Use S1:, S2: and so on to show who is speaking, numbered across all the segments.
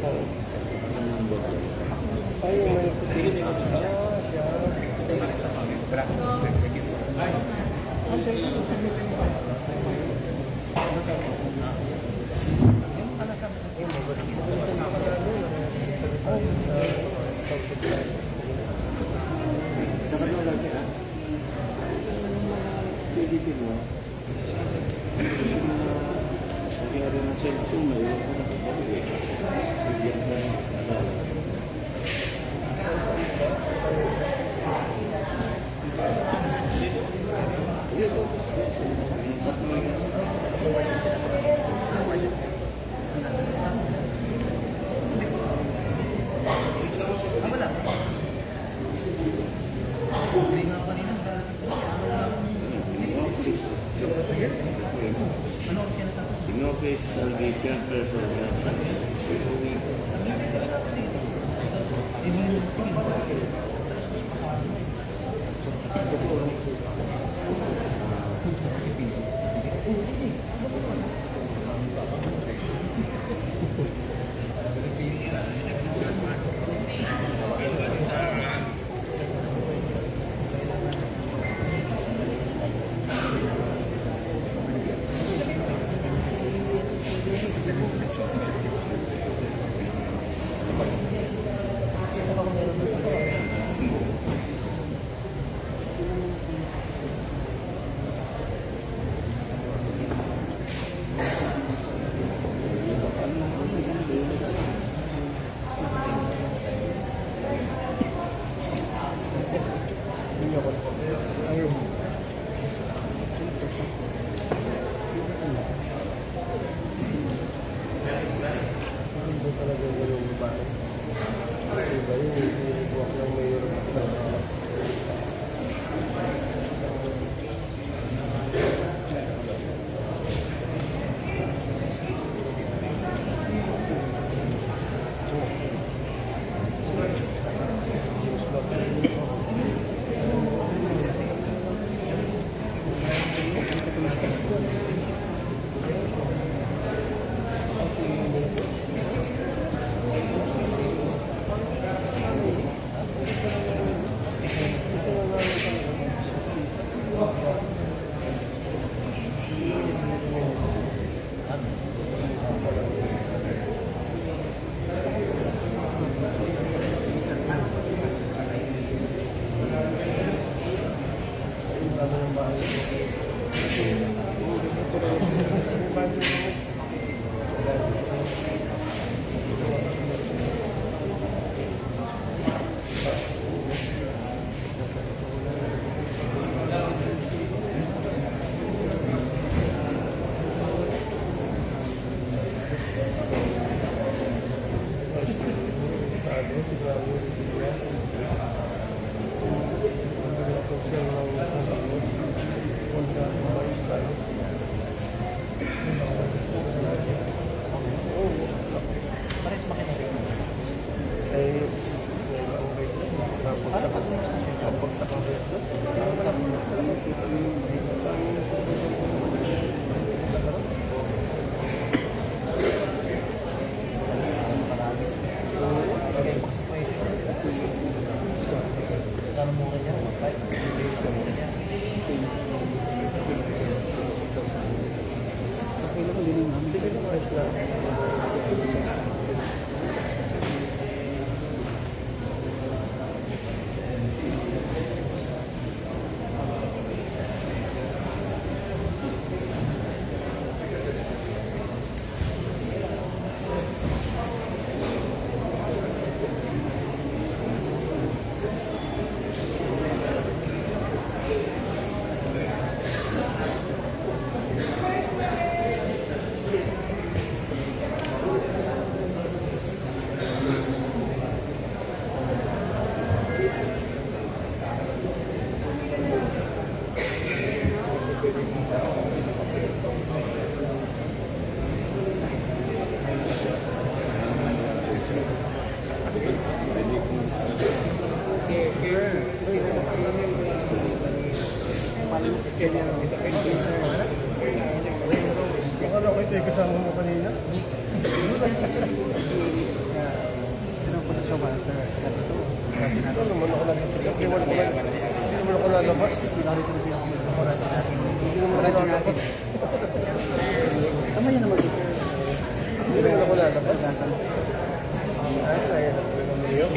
S1: Ay, may kutin. Siya.
S2: Office will be transferred for
S1: Akala ko ito yung kasama mo kanina.
S3: So, master, step 2.
S1: Ito naman ako nag-isip. Hindi naman ako lalabas.
S3: Pinarito na pinakamulat natin.
S1: Hindi naman
S3: Wala
S1: ako
S3: din natin.
S1: lalabas.
S3: Tama yan naman, sir.
S1: Hindi naman ako lalabas.
S3: Pagdasan.
S1: Ay, kaya na po yung video.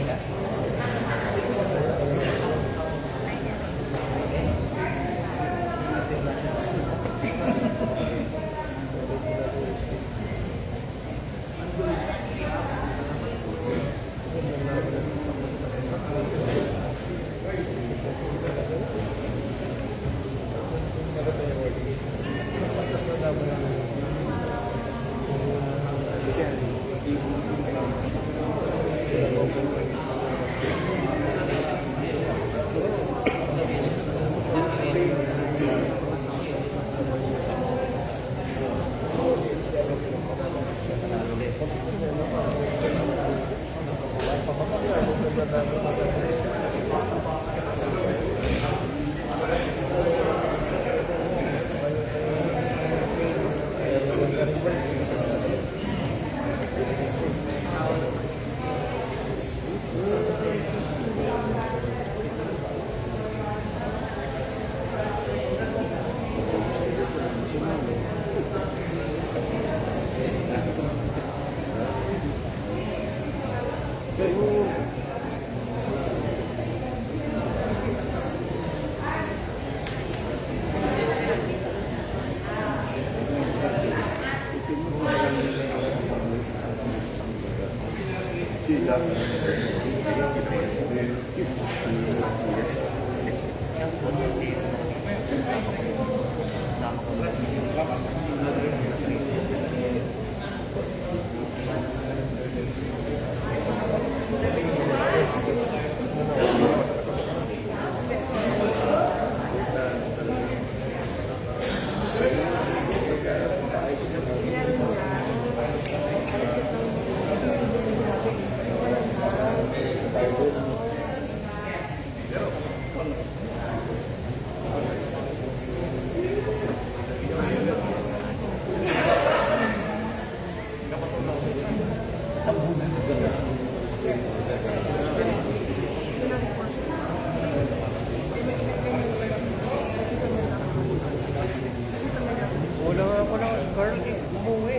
S1: Wala nga ako lang sa car. Umuwi.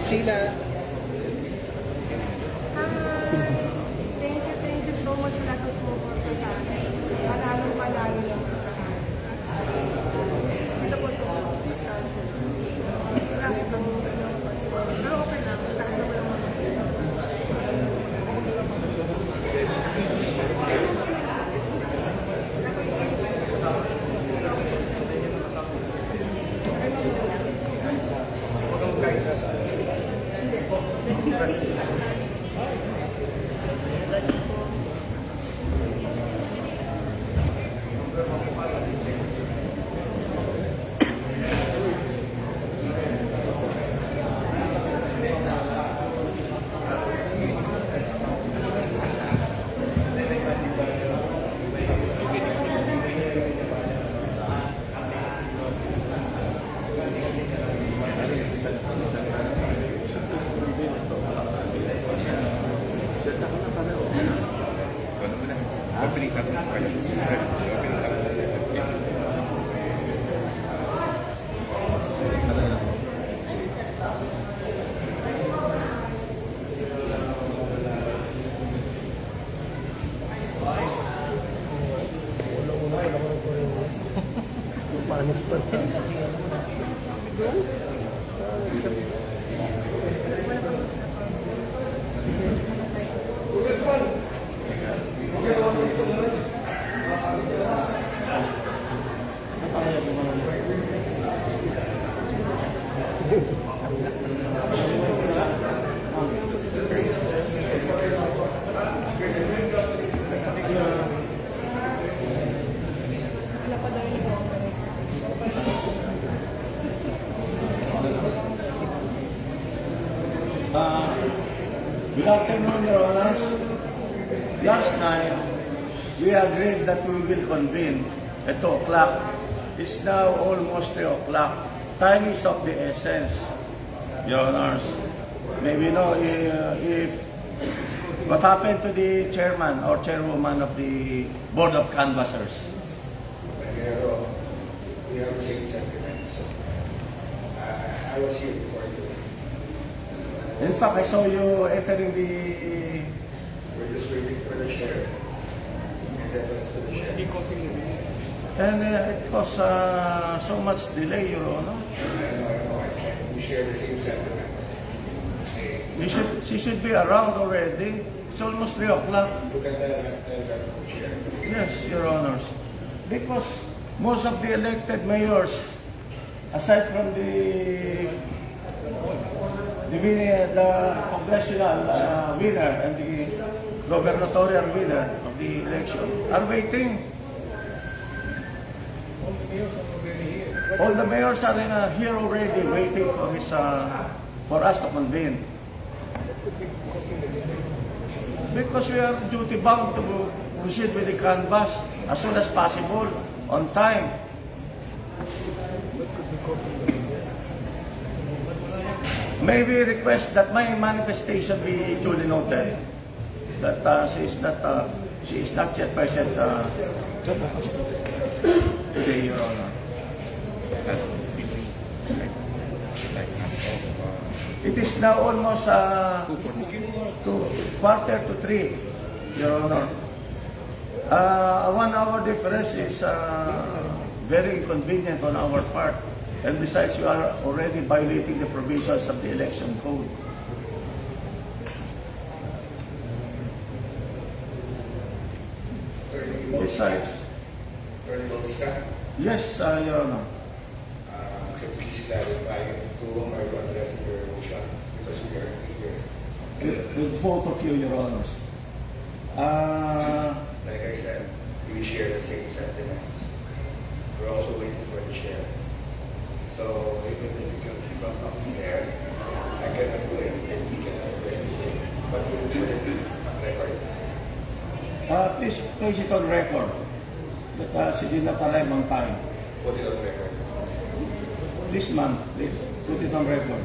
S3: Sheila.
S4: Thank you so much sa lahat ng sumuporta sa akin. Panalo lang po sa akin. Ito po sa distansya. Langit ng pero okay lang. Kahit na wala mga
S1: Panis pa.
S5: Good afternoon, Your Honors. Last night, we agreed that we will convene at 2 o'clock It's now almost 3 o'clock. Time is of the essence, Your Honors. Maybe you know if what happened to the chairman or chairwoman of the Board of Canvassers.
S6: Pero we have the same sentiments. I was here before you.
S5: In fact, I saw you entering the...
S6: We're just waiting for the sheriff. And reference to the sheriff.
S5: And it caused so much delay, Your Honor.
S6: I know. We share the same sentiments.
S5: She should be around already. It's almost 3 o'clock.
S6: Look at the sheriff.
S5: Yes, Your Honors. Because most of the elected mayors, aside from the congressional winner and the gubernatorial winner of the election, are waiting. All the mayors are here already waiting for for us to convene. Because we are duty bound to proceed with the canvass as soon as possible, on time. May we request that my manifestation be duly noted, that she is not yet present today, Your Honor. It is now almost 2:45, Your Honor. A 1 hour difference is very inconvenient on our part. And besides, you are already violating the provisions of the election code. Besides,
S6: Attorney Bautista,
S5: yes, Your Honor.
S6: can you please clarify to whom are you addressing your motion? Because we are here.
S5: To both of you, Your Honors.
S6: Like I said, we share the same sentiments. We're also waiting for the sheriff. So even if you can keep up there, I cannot do anything. We cannot do anything. But we will put it on record.
S5: Please place it on record that she did not arrive on time.
S6: Put it on record.
S5: This month, please put it on record.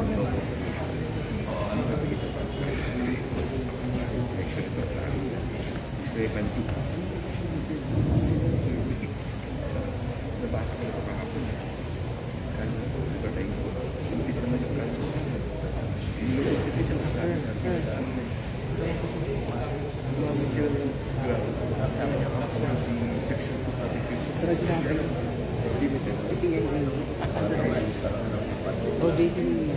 S3: Sir, nagkakaroon. Ito yan yung o dito yung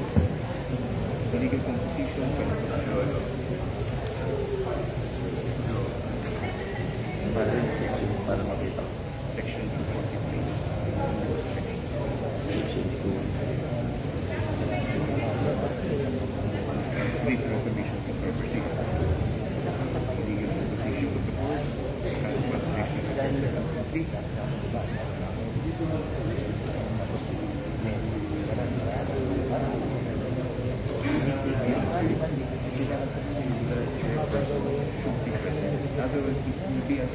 S2: legal composition,
S5: Para makita.
S2: section 243. Legal recognition of property. Legal composition of the board. And presentation of the otherwise, it will be as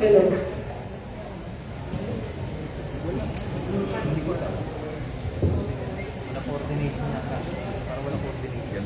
S4: Hello.
S3: wala coordination na ka. Para wala coordination.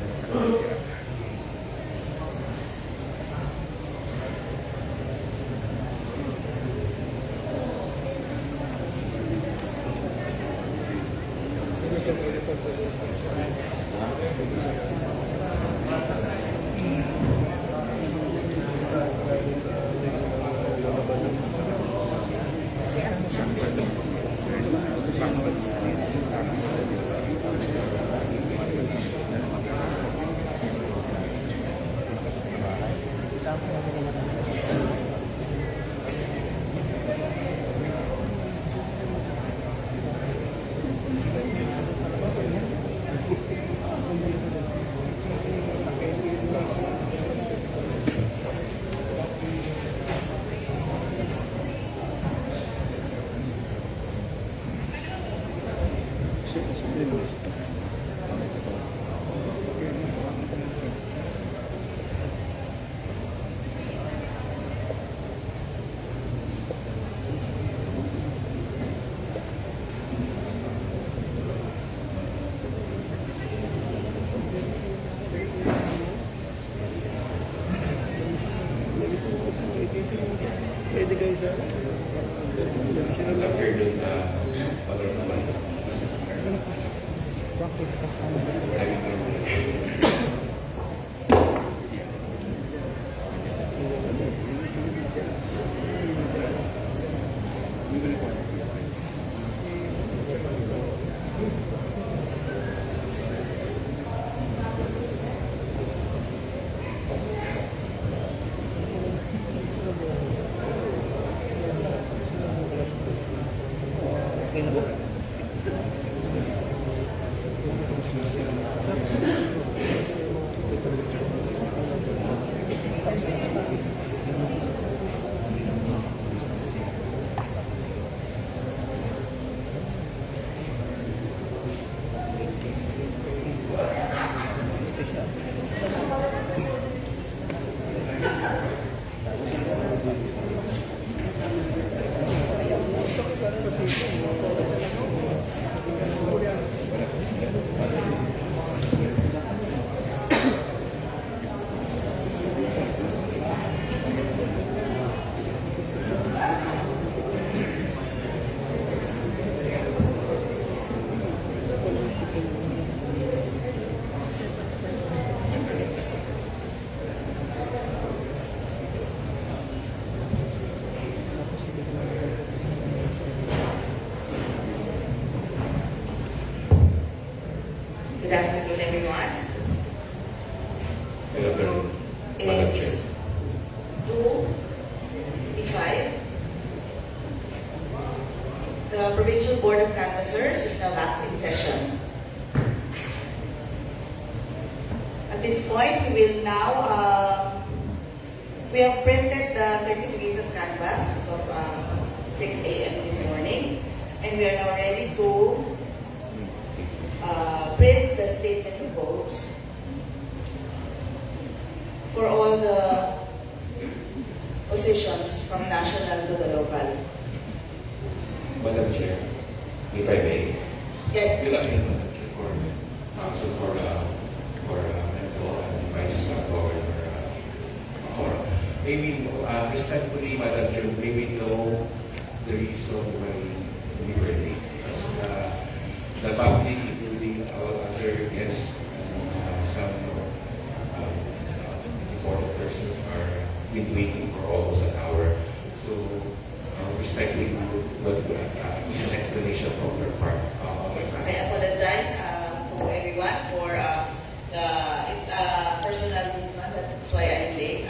S2: Pwede kayo sa
S3: Bakit kasama?
S7: Good afternoon, everyone.
S8: Good afternoon, Madam Chair.
S7: It's 2:55. The Provincial Board of Canvassers is is now back in session. At this point, we will now, we have printed the certificates of canvas as of 6 a.m. this morning, and we are now ready to print the statement of votes for all the positions from national to the local.
S8: Madam Chair, if I may,
S7: Yes.
S8: fill up in Madam Chair for council for medical and Vice Governor or maybe respectfully, Madam Chair, maybe know the reason why we were late. Because the public, including our other guests and some important persons are been waiting for almost an hour. So respectfully, what is an explanation from your part?
S7: I apologize to everyone for it's a personal reason. That's why I'm late.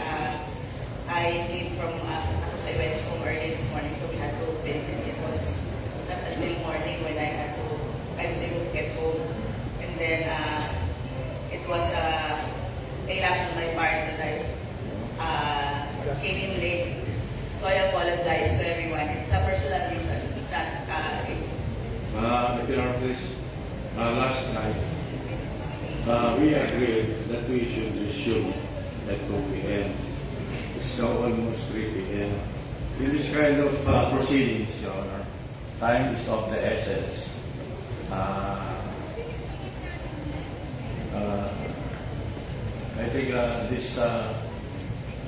S7: I came from Santa Cruz. I went home early this morning, so we had to print it. It was not until morning when I was able to get home. And then it was a loss on my part that I came in late. So I apologize to everyone. It's a personal reason. It's not
S5: If you are please, last night, we agreed that we should resume at 2 p.m. It's now almost 3 p.m. In this kind of proceedings, Your Honor, time is of the essence. I think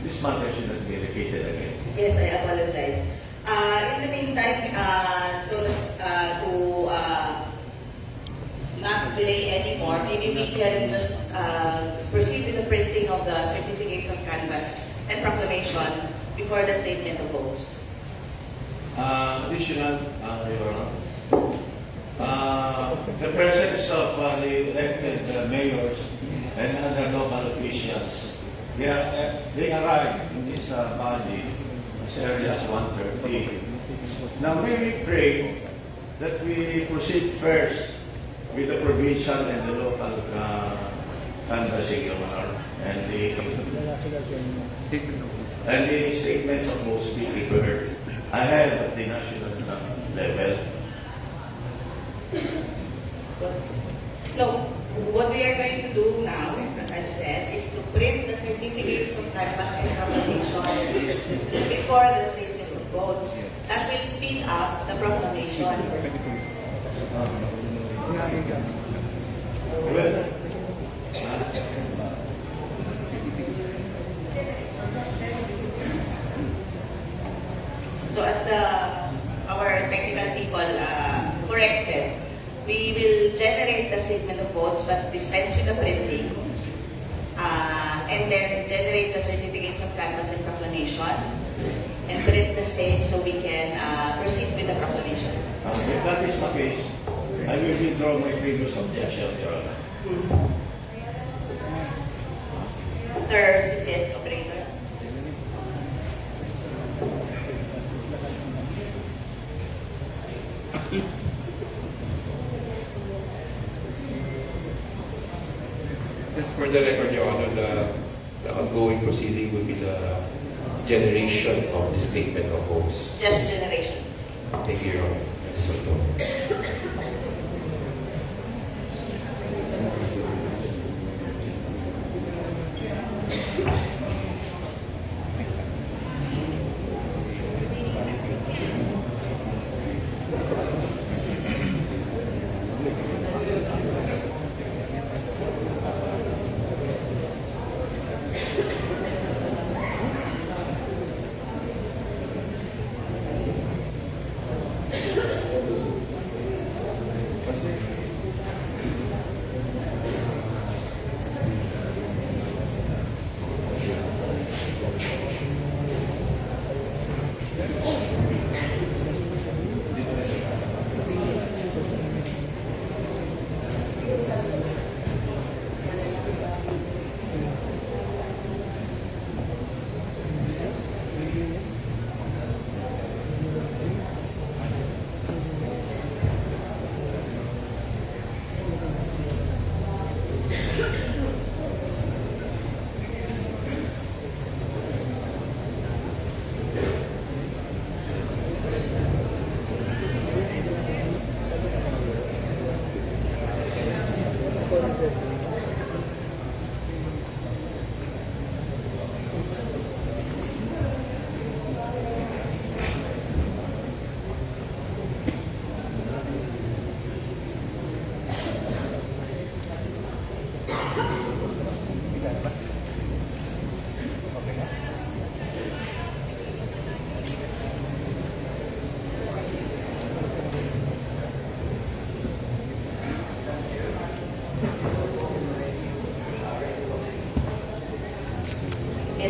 S5: this matter should not be repeated again.
S7: Yes, I apologize. In the meantime, to not delay anymore, maybe we can just proceed with the printing of the certificates of canvas and proclamation before the statement of votes.
S5: Additional, Your Honor, the presence of the elected mayors and other local officials, they arrived in this body as early as 1:30. Now, may we pray that we proceed first with the provincial and the local canvassing, Your Honor, and the statements of most be prepared ahead of the national level.
S7: No, what we are going to do now, as I've said, is to print the certificates of canvas and proclamation before the statement of votes. That will speed up the proclamation.
S5: Well,
S7: So as our technical people corrected, we will generate the statement of votes but dispense with the printing and then generate the certificates of canvas and proclamation and print the same so we can proceed with the proclamation.
S5: if that is the case, I will withdraw my previous objection, Your Honor.
S7: After CCS operator.
S8: Just for the record, Your Honor, the ongoing proceeding will be the generation of the statement of votes.
S7: Just generation.
S8: Thank you, Your Honor. That's all.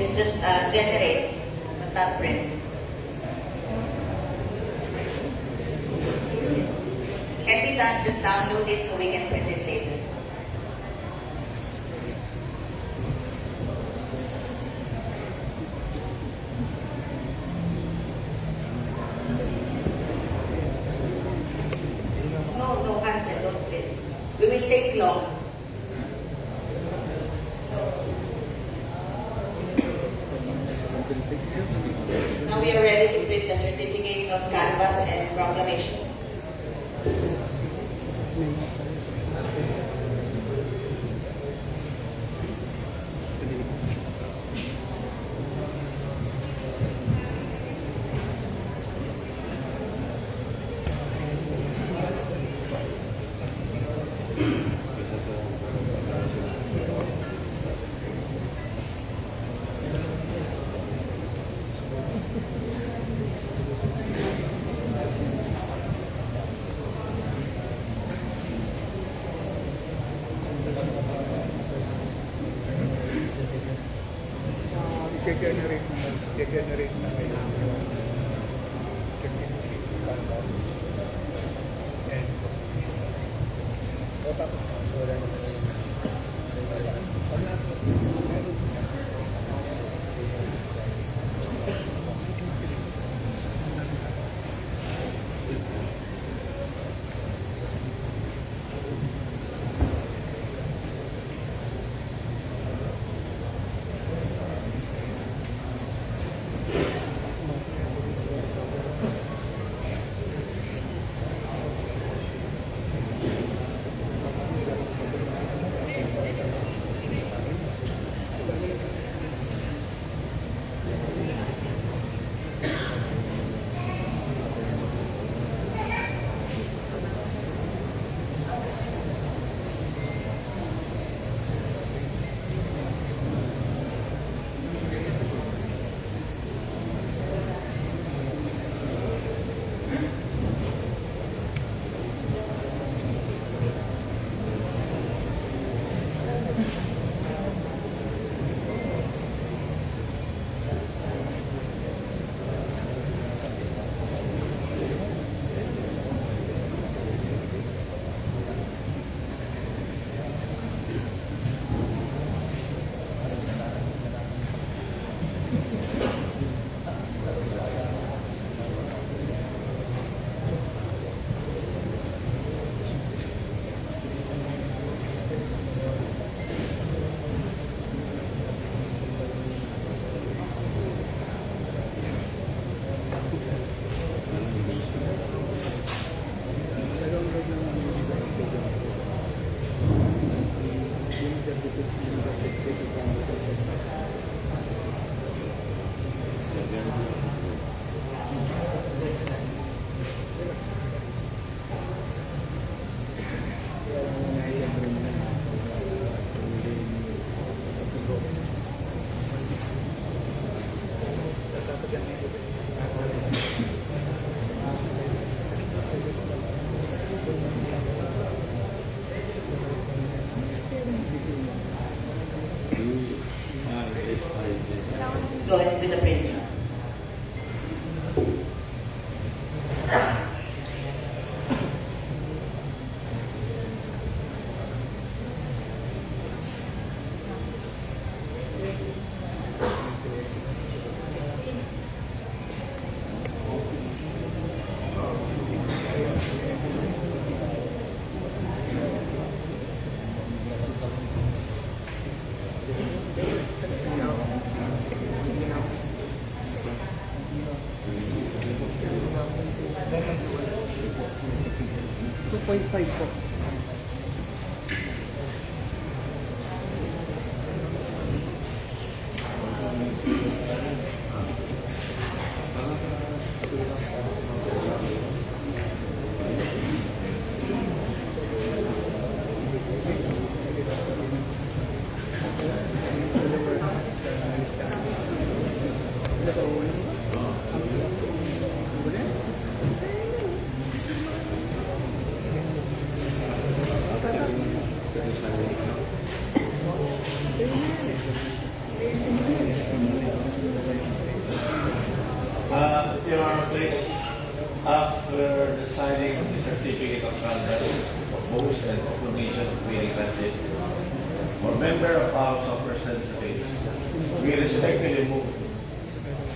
S7: is just generate, but not print. Can be done, just download it so we can print it later. No, cancel, don't print. We will take long. Now we are ready to print the certificate of canvas and proclamation.
S2: I-generate na ngayon. And tapos wala naman.
S7: Go ahead with the print.
S5: interviews and proclamation being granted for member of House of Representatives, we respectfully move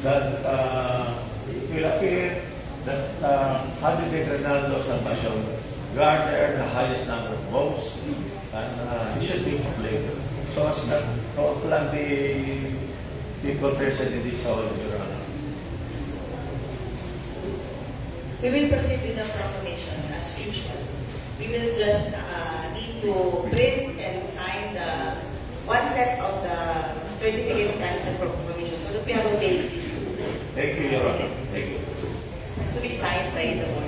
S5: that it will appear that candidate Ronaldo Salvacion garnered the highest number of votes and he should be proclaimed. So as not to upland the people present in this hall, Your Honor.
S7: We will proceed with the proclamation as usual. We will just need to print and sign the one set of the certificate of candidacy and proclamation so that we have a basis
S5: Thank you, Your Honor. Thank you.
S7: to be signed by the board.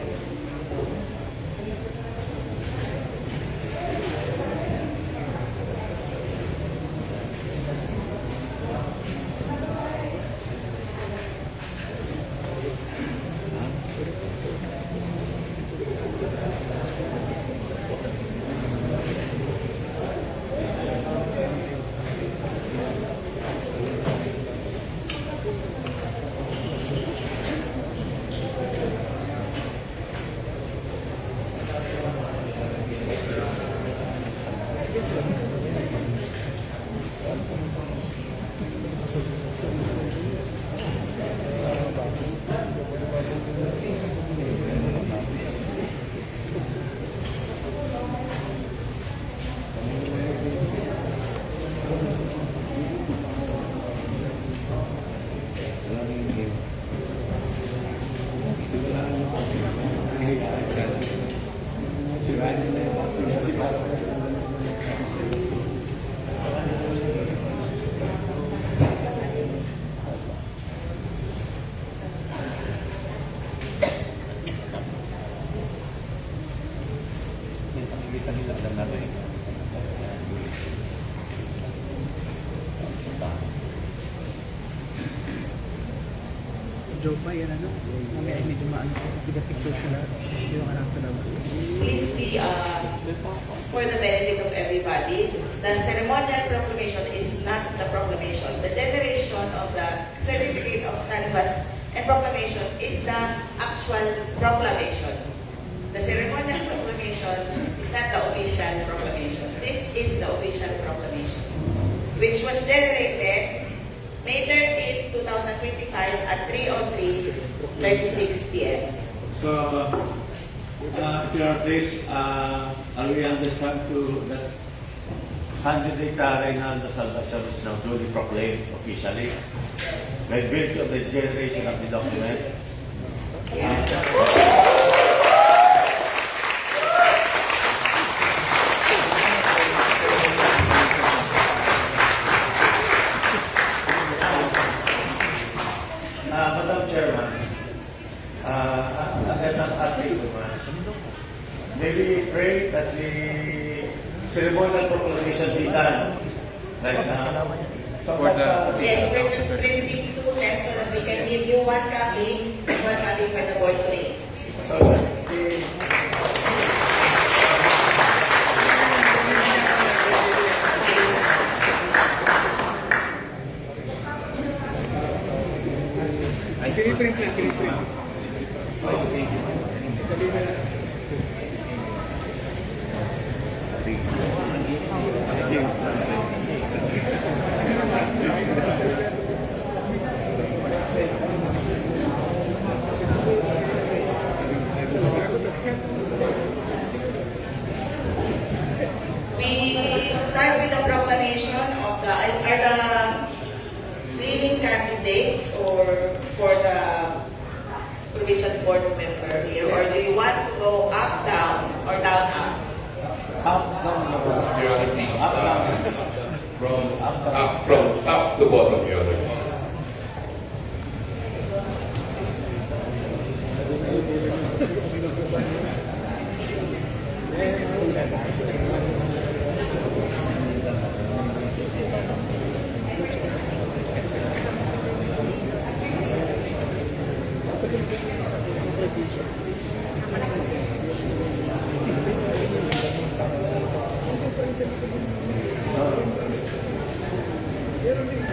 S2: Joke ba yan ano? Mamaya medyo maano kasi picture sila yung anak sa labas.
S7: Please be, for the benefit of everybody, the ceremonial proclamation is not the proclamation. The generation of the certificate of canvass and proclamation is the actual proclamation. The ceremonial proclamation is not the official proclamation. This is the official proclamation, which was generated May 13, 2025 at 3:36 p.m.
S5: So, Your Grace, are we understand to that candidate Reynaldo Salvacion is now duly proclaimed officially by virtue of the generation of the document? Madam Chairman, I'm not asking too much. Maybe pray that the ceremonial proclamation be done right now. So
S7: Yes, we're just printing 2 sets so that we can give you one copy for the board to read.
S5: so that the
S2: Kiniprint lang, kiniprint.
S7: We start with the proclamation of the leading candidates or for the provincial board member here, or do you want to go up, down, or down, up?
S5: up, down,
S8: Your Honor, please,
S5: up, down.
S8: from top to bottom, Your Honor.
S2: Meron din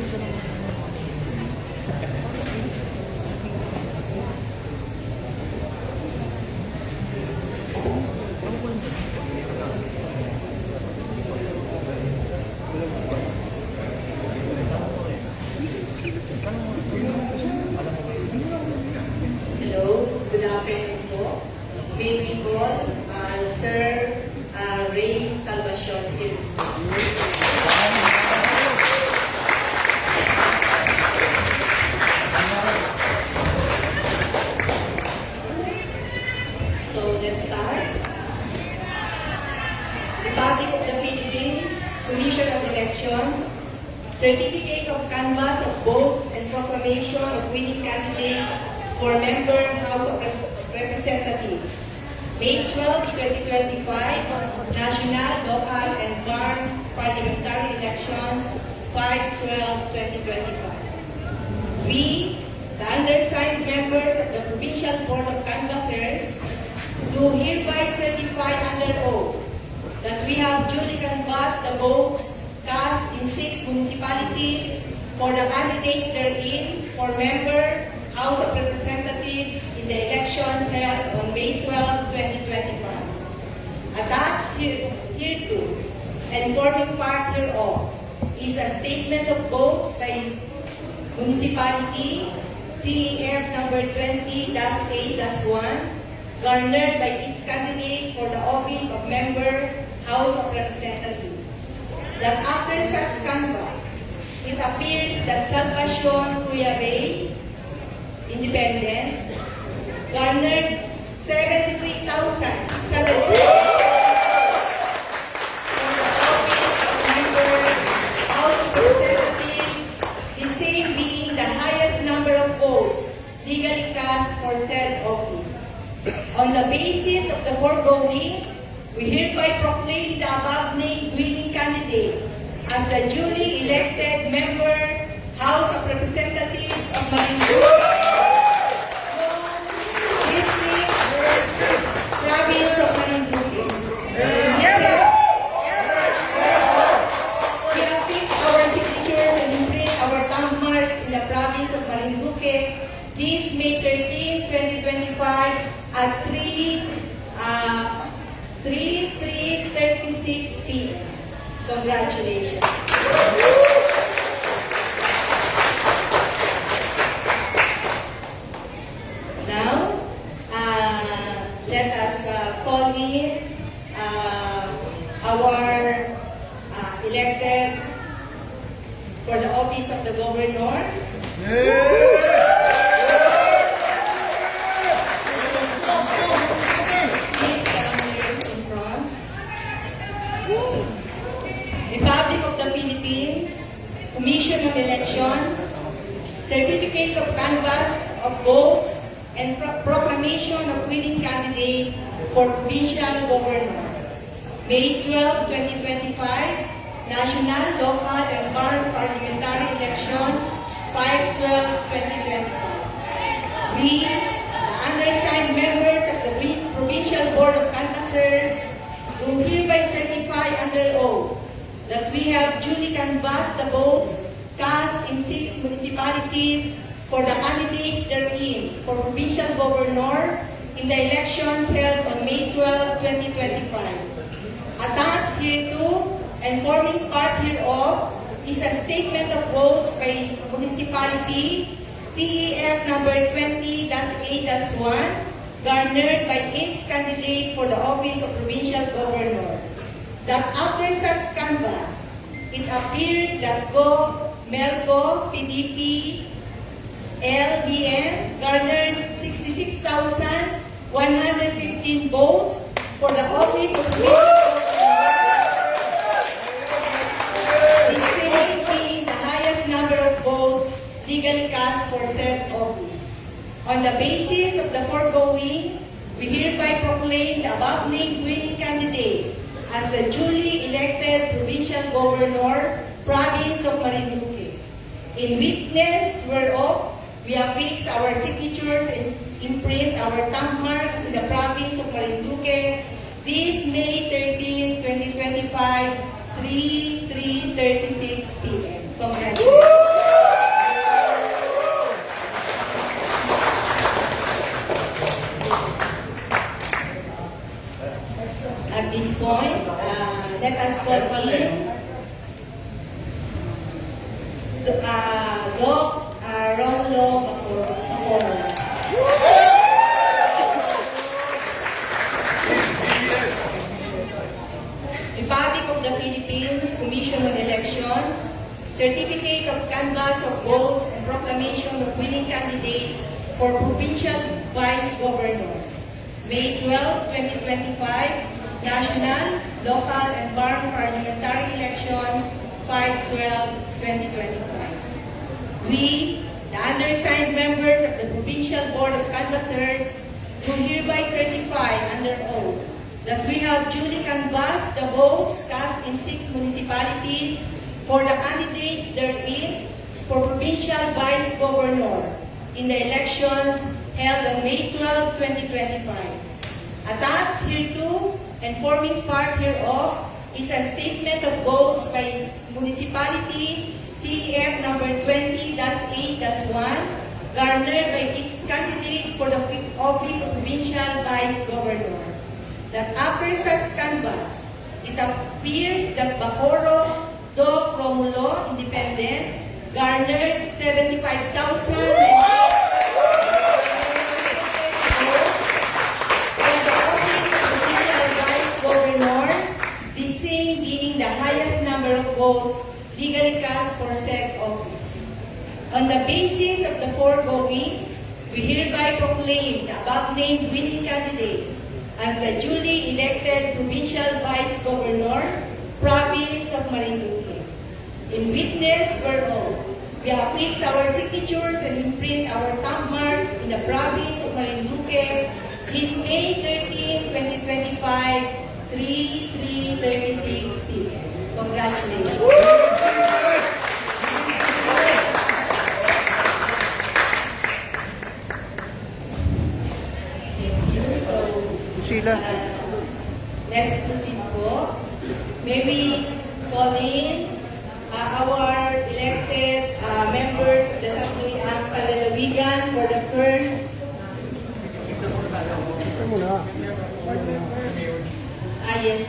S7: Hello, good afternoon po. May we call Sir Ray Salvacion here. So let's start. Republic of the Philippines, Commission of Elections, Certificate of Canvass of Votes and Proclamation of Winning Candidate for Member House of Representatives. May 12, 2025, National, Local, and Bar Parliamentary Elections, 5/12/2025. We, the undersigned members of the Provincial Board of Canvassers, do hereby certify under oath that we have duly canvassed the votes cast in 6 municipalities for the candidates therein for member, House of Representatives in the elections held on May 12, 2025. Attached hereto and forming part hereof is a statement of votes by municipality CEF number 20-A-1 garnered by each candidate for the office of member, House of Representatives. That after such canvass, it appears that Salvacion Kuya Ray, Independent, garnered 73,676 for the office of member, House of Representatives, the same being the highest number of votes legally cast for said office. On the basis of the foregoing, we hereby proclaim the above-named winning candidate as the duly elected member, House of Representatives of Marinduque, District, Province of Marinduque. We have fixed our signatures and imprint our thumb marks in the province of Marinduque this May 13, 2025 at 3:36 p.m. Congratulations. Now, let us call in our elected for the office of the governor. Republic of the Philippines, Commission of Elections, Certificate of Canvass of Votes, and Proclamation of Winning Candidate for Provincial Governor. May 12, 2025, National, Local, and Bar Parliamentary Elections, 5/12/2025. We, the undersigned members of the Provincial Board of Canvassers, do hereby certify under oath that we have duly canvassed the votes cast in 6 municipalities for the candidates therein for provincial governor in the elections held on May 12, 2025. Attached hereto and forming part hereof is a statement of votes by municipality CEF number 20-A-1 garnered by each candidate for the office of provincial governor. That after such canvass, it appears that Melco, PDP, LBN garnered 66,115 votes for the office of provincial governor. The same being the highest number of votes legally cast for said office. On the basis of the foregoing, we hereby proclaim the above-named winning candidate as the duly elected provincial governor, province of Marinduque. In witness whereof, we affix our signatures and imprint our thumb marks in the province of Marinduque this May 13, 2025, 3:36 p.m. Congratulations.
S9: Doc Romulo Macoro. Republic of the Philippines Commission on Elections, Certificate of Canvass of Votes and Proclamation of Winning Candidate for Provincial Vice Governor. May 12, 2025, National, Local, and Barn Parliamentary Elections, 5/12/2025. We, the undersigned members of the Provincial Board of Canvassers, do hereby certify under oath that we have duly canvassed the votes cast in 6 municipalities for the candidates therein for Provincial Vice Governor in the elections held on May 12, 2025. Attached hereto and forming part hereof is a statement of votes by municipality CEF number 20-8-1 garnered by its candidate for the office of Provincial Vice Governor. That after such canvass, it appears that Macoro Doc Romulo, Independent, garnered 75,000 votes legally cast for said office. On the basis of the foregoing, we hereby proclaim the above-named winning candidate as the duly elected Provincial Vice Governor, Province of Marinduque. In witness whereof, we affix our signatures and imprint our thumb marks in the Province of Marinduque, his May 13, 2025, 3/3/36 p.m. Congratulations.
S2: Sheila.
S9: Let's proceed po. May we call in our elected members of the Sangguniang Palalawigan for the first yes.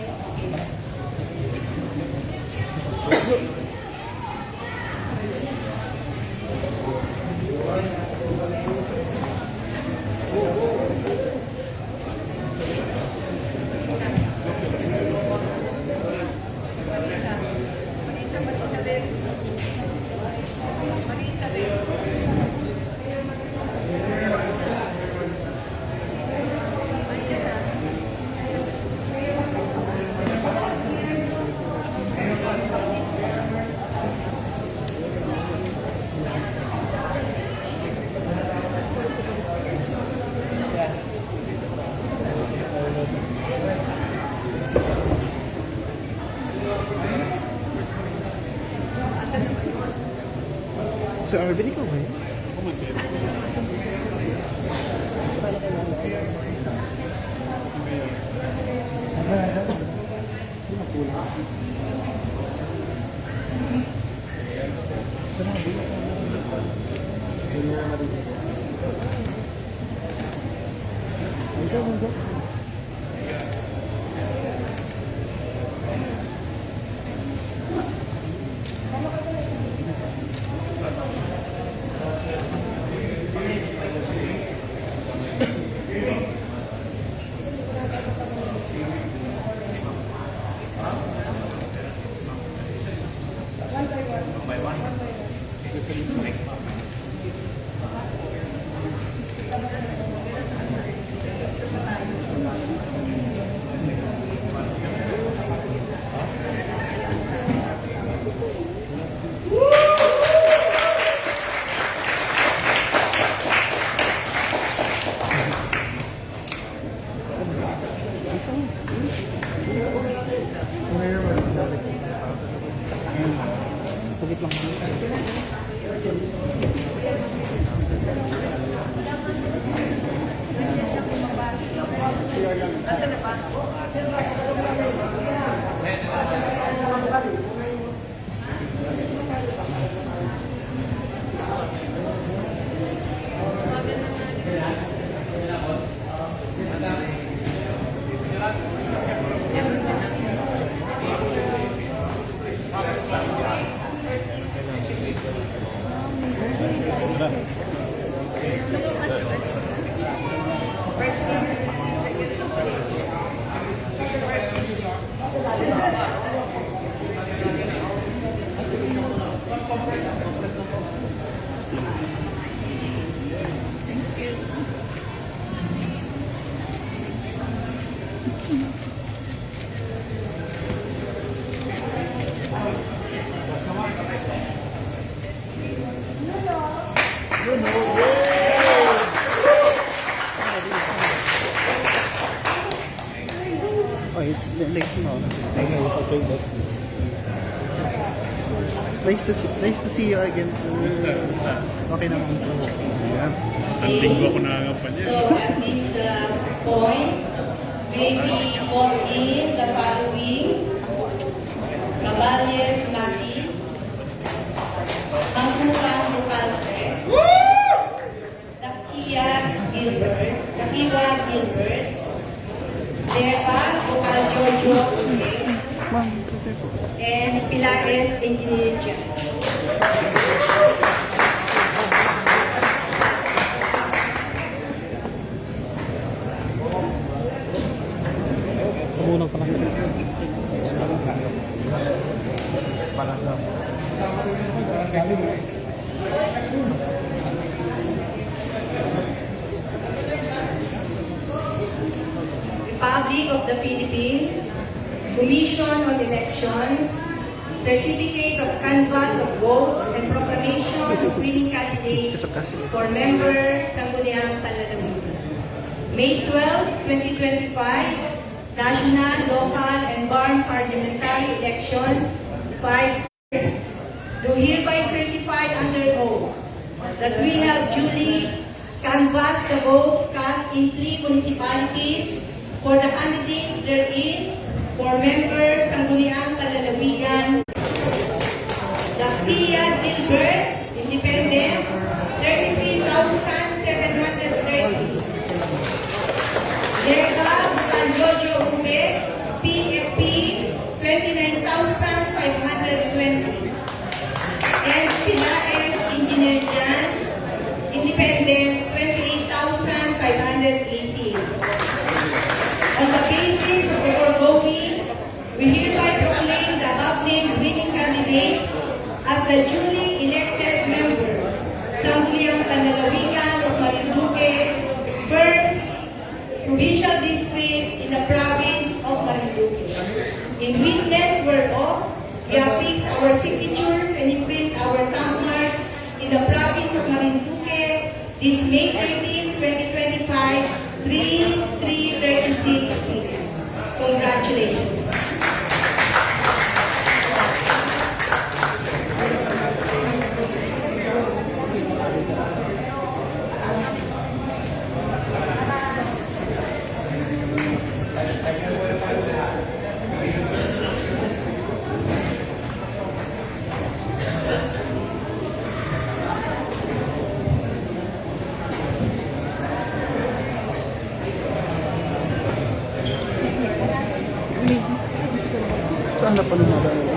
S2: Sir Arvin, ikaw ba yun? Sagit lang.
S4: Nasaan na ba?
S2: Oh, it's late now. Nice to see you again. Okay naman po.
S9: So at this point, may we call in the following: Caballes Mati, Mangkukas Lucaltres, Takia Gilbert, Deva Ocal Jojo,
S2: Ma'am, kasi po.
S9: and Pilares Engineer Chan.
S2: Unang pa lang.
S9: Republic of the Philippines, Commission on Elections, Certificate of Canvass of Votes and Proclamation of Winning Candidates for Member Sangguniang Panlalawigan. May 12, 2025, National, Local, and Barn Parliamentary Elections, 5 years. Do hereby certify under oath that we have duly canvassed the votes cast in 3 municipalities for the candidates therein for members Sangguniang Panlalawigan. Takia Gilbert, Independent, 33,730. Deva Jojo Ube, PFP, 29,520. And Pilares Engineer Jan, Independent, 28,580. On the basis of the foregoing, we hereby proclaim the above-named winning candidates as the duly elected members, Sangguniang Panlalawigan of Marinduque, First Provincial District in the province of Marinduque. In witness whereof, we affix our signatures and imprint our thumb marks in the province of Marinduque this May 13, 2025, 3:36 p.m. Congratulations.
S2: Saan na panumada nila?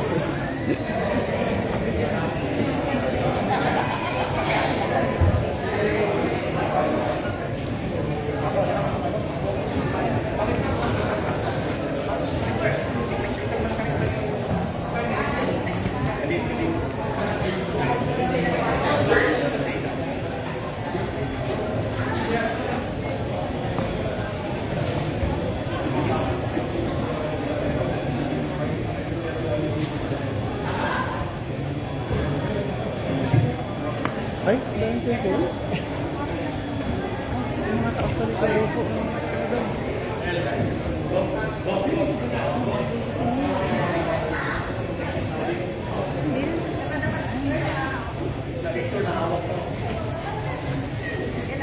S2: Ay, dahil sa ito. Yung mga taas sa likod po.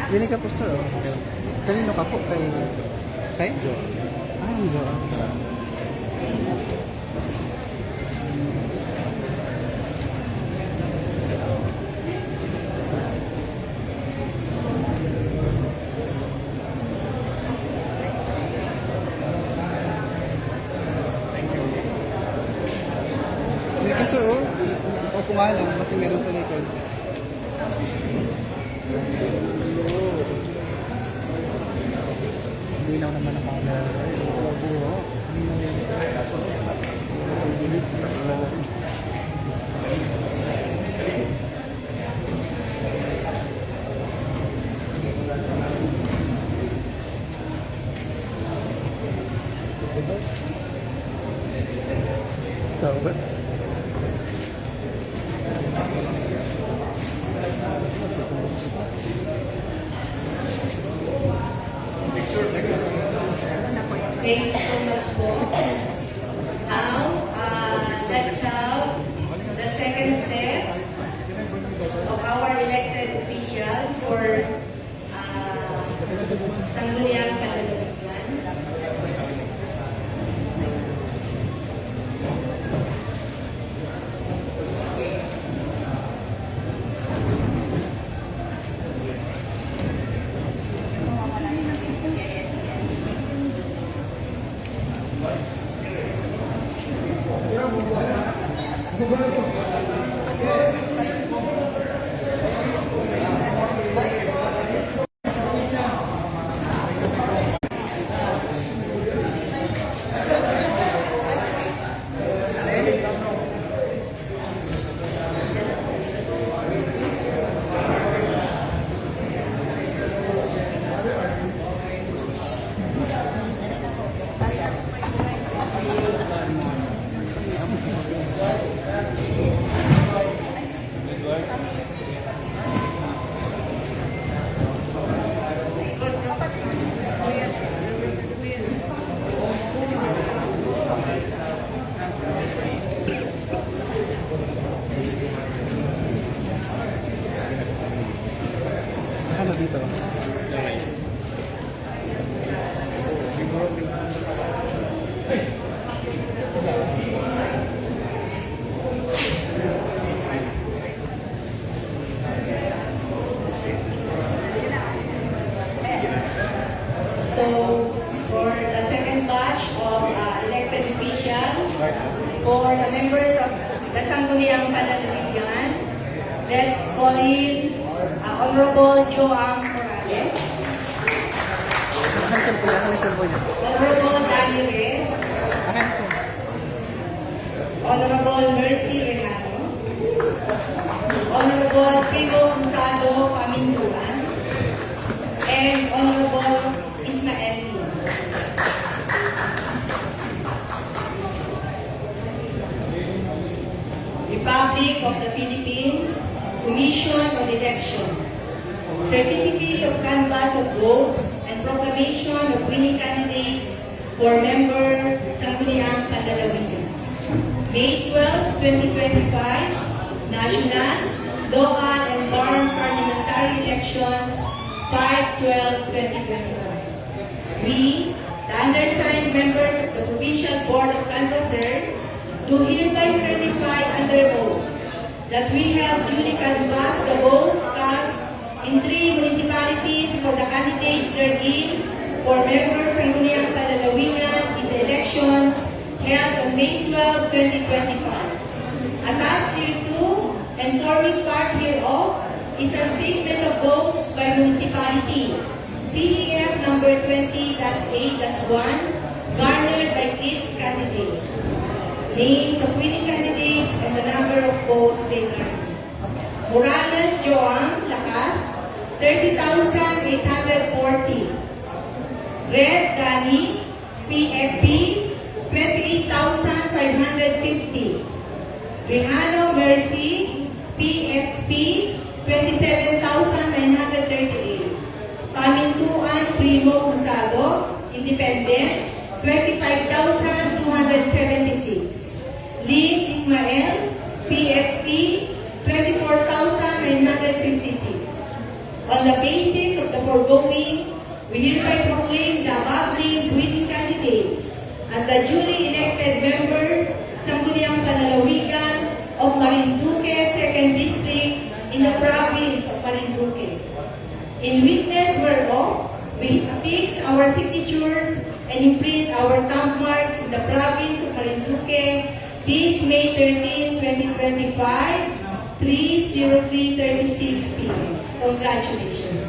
S2: Dini ka po, sir. Kanino ka po? Kay? Kay? Ah, Jo. Thank you, sir. Opo nga lang, kasi meron sa likod. malinaw naman ang camera. Oo.
S1: Tahu ba?
S9: Thank you so much po. Now, let's have the second set of our elected officials for Sangguniang Panlalawigan.
S2: Ano dito?
S9: So, for the second batch of elected officials, for the members of the Sangguniang Panlalawigan, let's call in Honorable Joang Morales,
S2: Ang cellphone niya, ang cellphone niya.
S9: Honorable Danny Red,
S2: Ang cellphone.
S9: Honorable Mercy Renano, Honorable Primo Gonzalo Pamintuan, and Honorable Ismael Lim. Republic of the Philippines, Commission on Elections, Certificate of Canvass of Votes, and Proclamation of winning candidates for member Sangguniang Panlalawigan. May 12, 2025, National, Local, and Foreign Parliamentary Elections, 5/12/2025. We, the undersigned members of the Provincial Board of Canvassers, do hereby certify under oath that we have duly canvassed the votes cast in 3 municipalities for the candidates therein for members ng Sangguniang Panlalawigan in the elections held on May 12, 2025. Attached hereto and forming part hereof is a statement of votes by municipality, CEF number 20-8-1, garnered by each candidate. Names of winning candidates and the number of votes they garnered. Morales Joang Lakas, 30,840. Red Danny, PFP, 28,550. Rehano Mercy, PFP, 27,938. Pamintuan Primo Gonzalo, Independent, 25,276. Lim Ismael, PFP, 24,956. On the basis of the foregoing, we hereby proclaim the above named winning candidates as the duly elected members Sangguniang Panlalawigan of Marinduque 2nd District in the province of Marinduque. In witness whereof, we affix our signatures and imprint our thumb marks in the province of Marinduque this May 13, 2025, 3:03:36 p.m. Congratulations.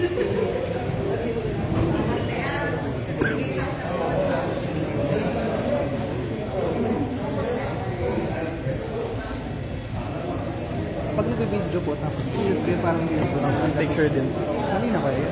S2: Pag nag-video po, tapos clear kayo parang
S1: Picture din.
S2: Kanina ba yun?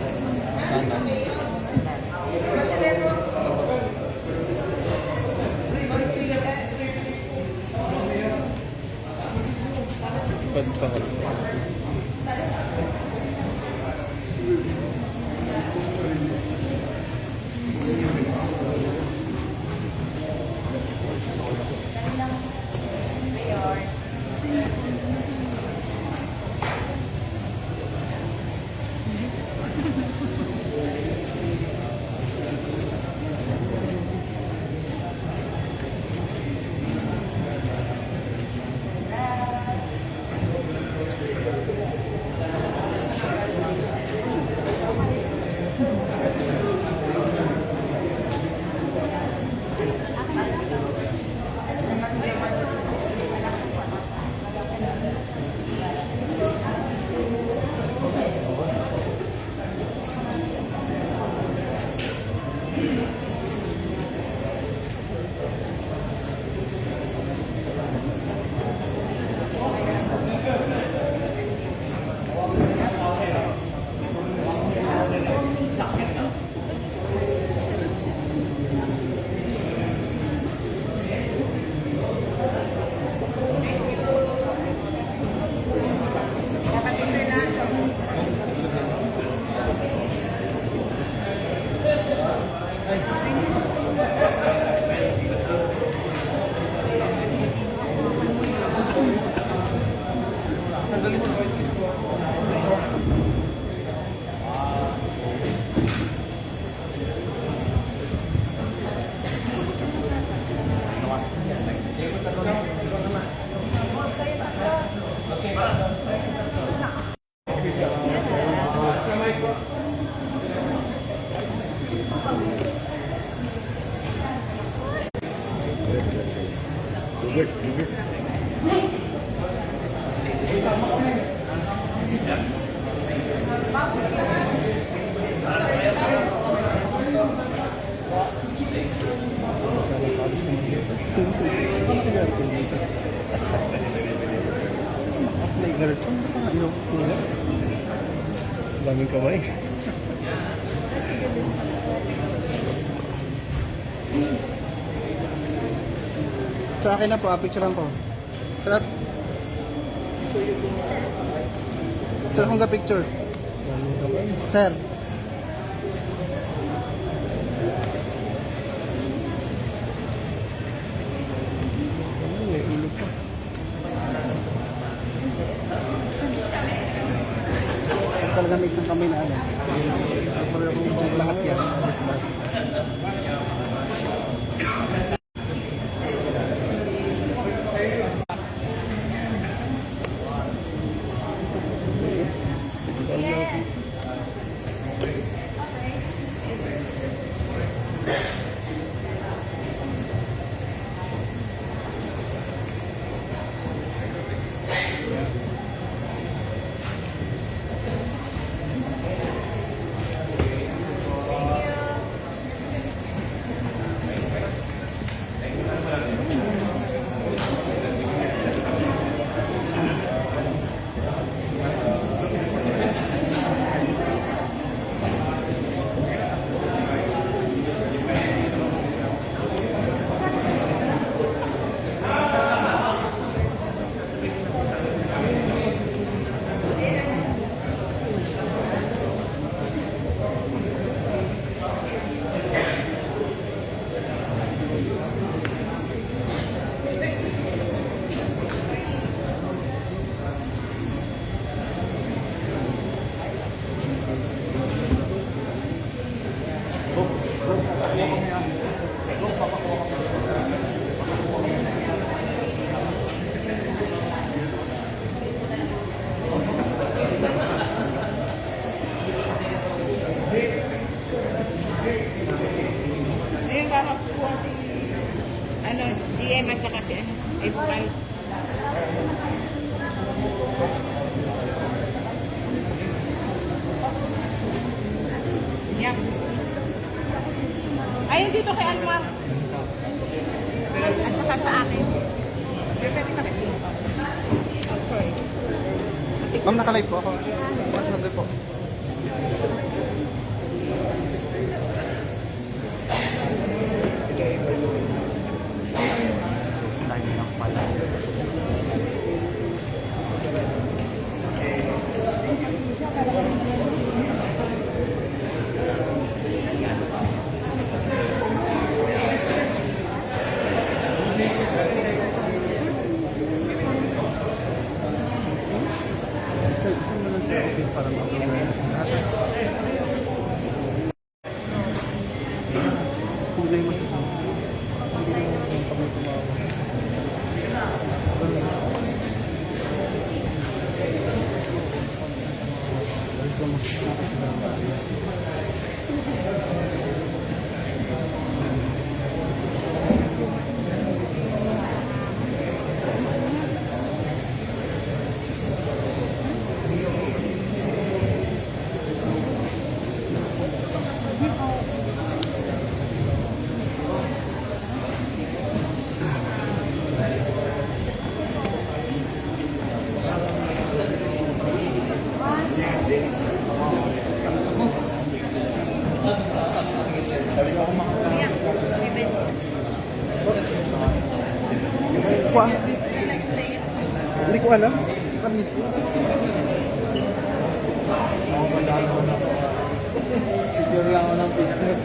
S1: Daming kamay.
S2: Sa akin na po, picturean ko. Sir, sir, kung ka-picture. Sir. May ulo pa. Talaga may isang kamay na ano. Pero kung just lahat yan, just lahat.
S4: Ayun, kakakuha si GM at saka si F5. Ayun dito kay Almar. At saka sa akin. Pwede ka na siya. Oh, sorry.
S2: Ma'am, nakalive po ako. Mas nandun po.
S3: Live lang pala.
S2: Saan mo lang sa office para mag-aware sa lahat? Kung na yung masasabi. Hindi ko yung pag may tumawa. Kuha. Hindi ko alam. Kanil. Picture lang ako ng picture.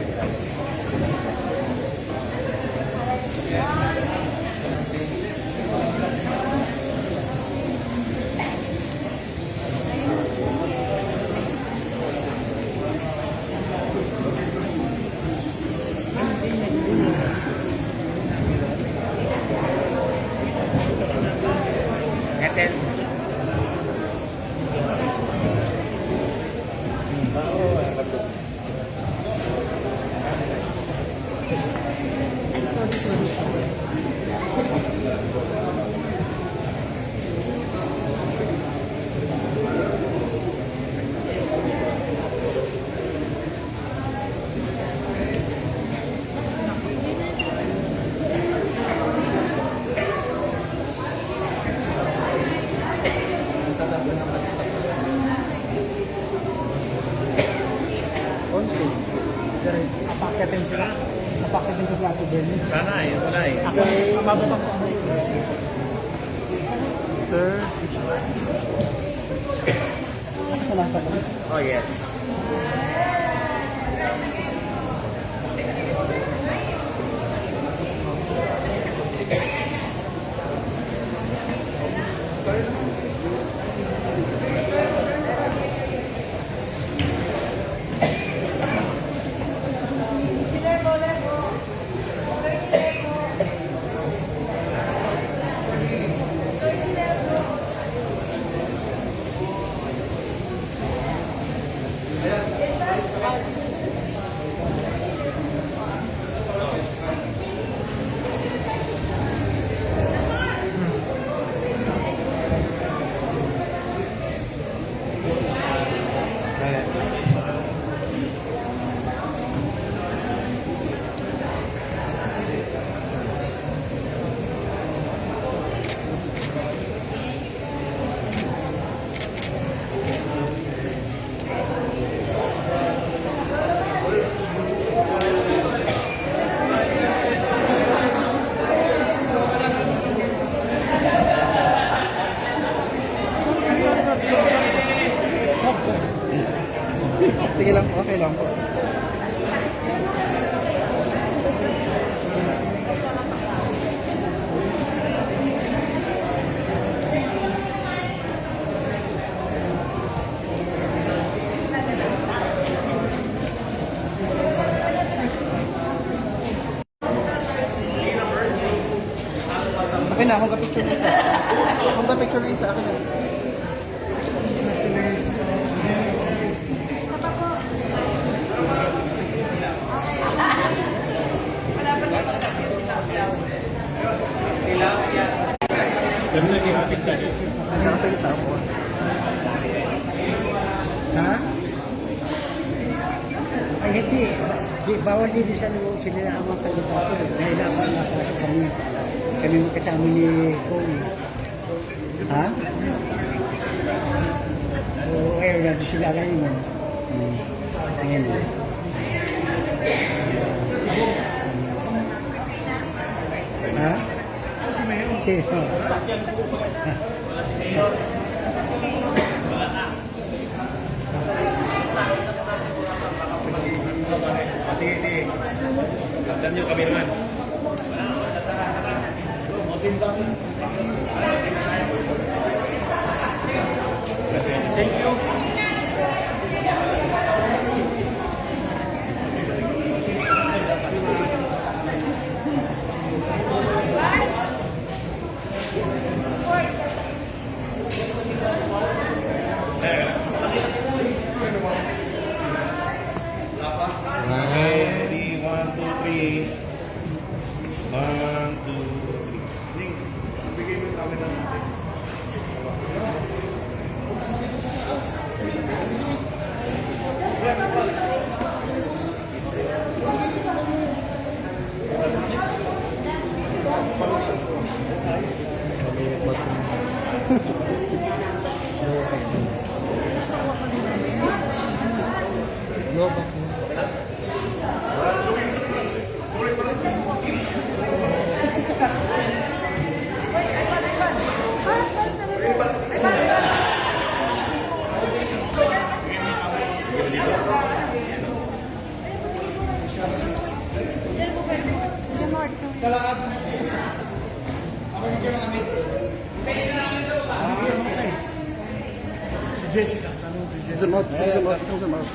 S2: Konti. Napakatin sila. Napakatin sa plato din.
S3: Sana eh, wala eh.
S2: Mababa po. Sir. Nakasalapan mo.
S3: Oh yes.
S2: Sige lang po, okay lang po. Akin na, akong ka-picture na isa. Akong ka-picture na isa, akin na. Nakasalita ako. Ha? Ay, hindi. Di, bawal din sa loob sila ang mga kandidato. Nahirapan na kasi kami. Kami magkasama ni Kobe. Ha? Oo, ayaw natin sila ngayon. Ayan. Ha? Okay.
S3: Sige, sige. Kaptan nyo kami naman. Thank you. Ready, 1, 2, 3. 1, 2, 3. Bigay mo yung camera natin.
S2: Jessica. Zoom out, zoom out, zoom out.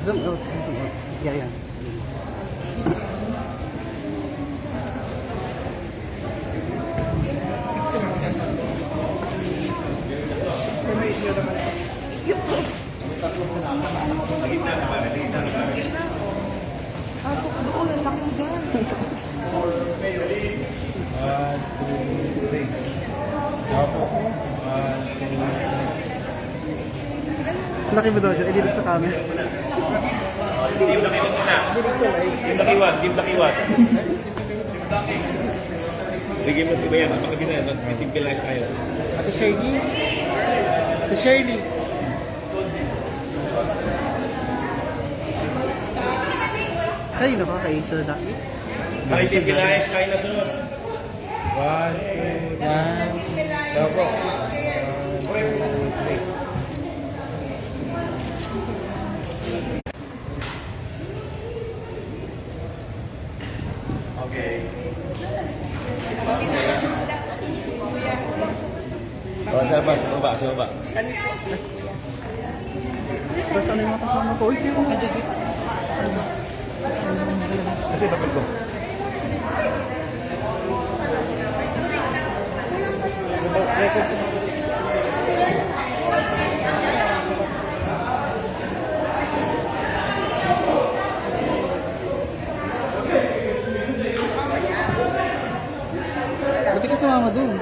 S2: Zoom out, zoom out. Yeah, yeah. Laki mo daw dyan, edit sa camera.
S3: Team Lakiwat muna. Team Lakiwat, Team Lakiwat. Bigyan mo si Bayan, mapakabit na yan. Team Pilayas tayo.
S2: Ate Shirley. Ate Shirley. Kayo na ba kay Sir Daki?
S3: Ay, Team Pilayas, kain na sunod. 1, 2, 3. Go. Okay. Sa baba.
S2: Basta na yung mga kasama ko. Uy, yung mga
S3: Kasi papel ko.
S2: Ba't ka sumama dun?